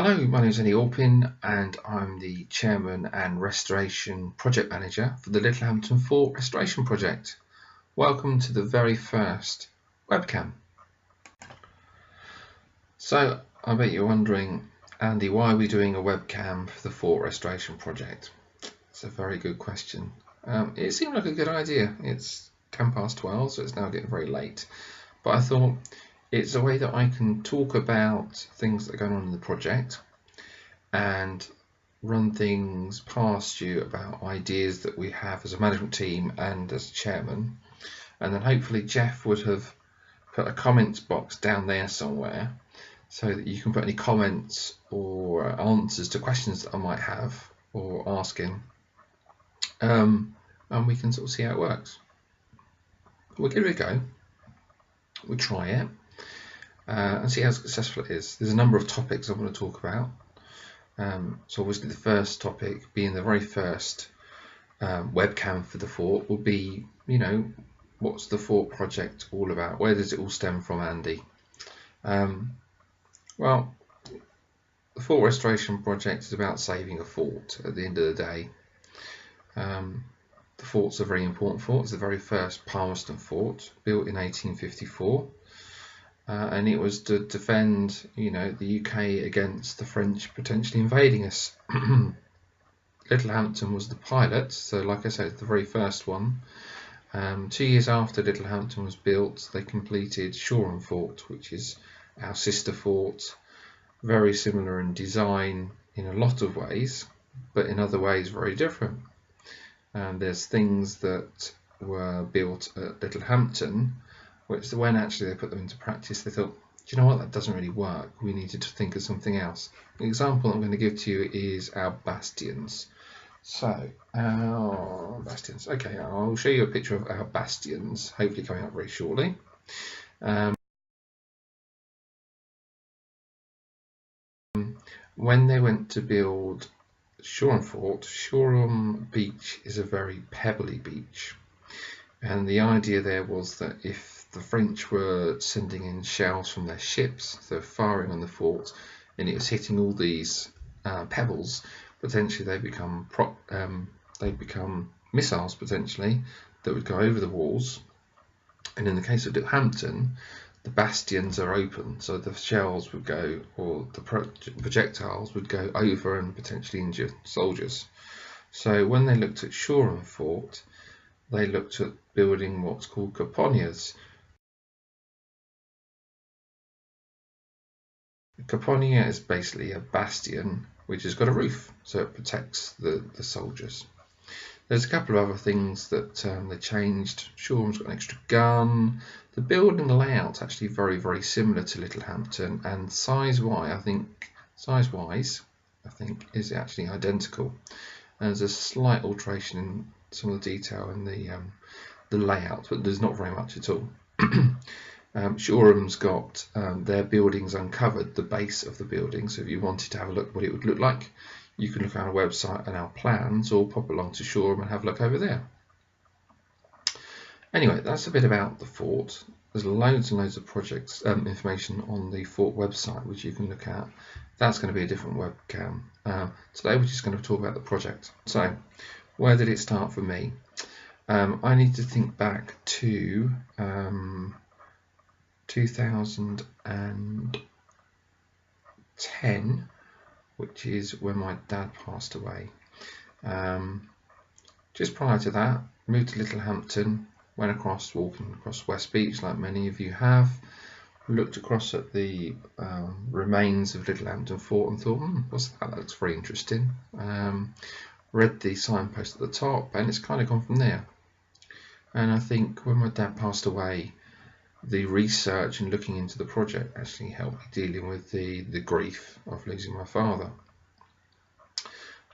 Hello, my name is Andy Orpin and I'm the Chairman and Restoration Project Manager for the Littlehampton Fort Restoration Project. Welcome to the very first webcam. So I bet you're wondering, Andy, why are we doing a webcam for the Fort Restoration Project? It's a very good question. It seemed like a good idea. It's 12, so it's now getting very late. But I thought it's a way that I can talk about things that are going on in the project and run things past you about ideas that we have as a management team and as chairman. And then hopefully Jeff would have put a comments box down there somewhere so that you can put any comments or answers to questions that I might have or asking, and we can sort of see how it works. We'll give it a go. We'll try it and see how successful it is. There's a number of topics I want to talk about. So obviously the first topic, being the very first webcam for the fort, will be, what's the fort project all about? Where does it all stem from, Andy? Well, the fort restoration project is about saving a fort at the end of the day. The fort's a very important fort. It's the very first Palmerston fort, built in 1854. And it was to defend, the UK against the French potentially invading us. Littlehampton was the pilot, so like I said, it's the very first one. 2 years after Littlehampton was built, they completed Shoreham Fort, which is our sister fort, very similar in design in a lot of ways, but in other ways very different. There's things that were built at Littlehampton which when actually they put them into practice, they thought, do you know what, that doesn't really work. We needed to think of something else. The example I'm going to give to you is our bastions. So, our bastions. Okay, I'll show you a picture of our bastions, hopefully coming up very shortly. When they went to build Shoreham Fort, Shoreham Beach is a very pebbly beach. And the idea there was that if the French were sending in shells from their ships, so firing on the fort, and it was hitting all these pebbles, potentially they become missiles potentially that would go over the walls. And in the case of Littlehampton, the bastions are open, so the shells would go, or the projectiles would go over and potentially injure soldiers. So when they looked at Shoreham Fort, they looked at building what's called caponiers. A caponia is basically a bastion which has got a roof, so it protects the soldiers. There's a couple of other things that they changed. Shoreham's got an extra gun. The building layout's actually very, very similar to Littlehampton, and size-wise, I think is actually identical. And there's a slight alteration in some of the detail in the layout, but there's not very much at all. Shoreham's got their buildings uncovered, the base of the building, so if you wanted to have a look at what it would look like, you can look on our website and our plans, or pop along to Shoreham and have a look over there. Anyway, that's a bit about the fort. There's loads and loads of projects information on the fort website which you can look at. That's going to be a different webcam. Today we're just going to talk about the project. So, where did it start for me? I need to think back to 2010, which is when my dad passed away. Just prior to that, moved to Littlehampton, went across, walking across West Beach like many of you have, looked across at the remains of Littlehampton Fort and thought, what's that? That looks very interesting. Read the signpost at the top, and it's kind of gone from there. And I think when my dad passed away, the research and looking into the project actually helped me dealing with the grief of losing my father.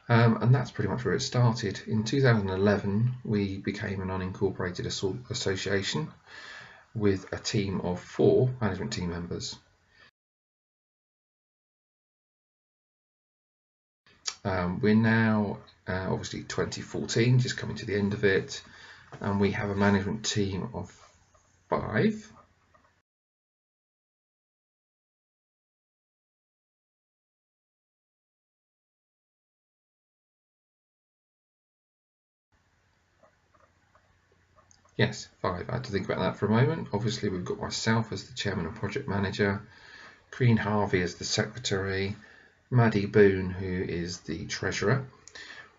And that's pretty much where it started. In 2011, we became an unincorporated association with a team of 4 management team members. We're now obviously 2014, just coming to the end of it, and we have a management team of 5. Yes, 5. I had to think about that for a moment. Obviously, we've got myself as the chairman and project manager, Green Harvey as the secretary, Maddie Boone, who is the treasurer.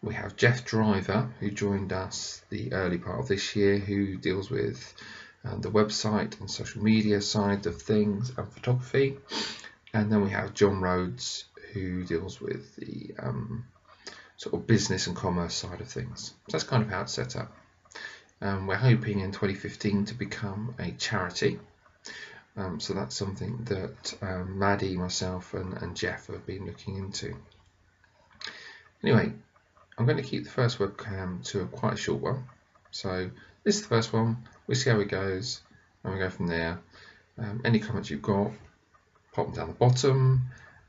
We have Jeff Driver, who joined us the early part of this year, who deals with the website and social media side of things and photography. And then we have John Rhodes, who deals with the sort of business and commerce side of things. So that's kind of how it's set up. We're hoping in 2015 to become a charity. So that's something that Maddie, myself and Jeff have been looking into. Anyway, I'm going to keep the first webcam to quite a short one. So this is the first one, we see how it goes, and we go from there. Any comments you've got, pop them down the bottom,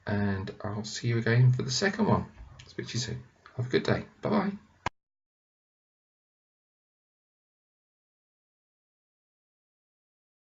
and I'll see you again for the second one. Speak to you soon. Have a good day. Bye bye.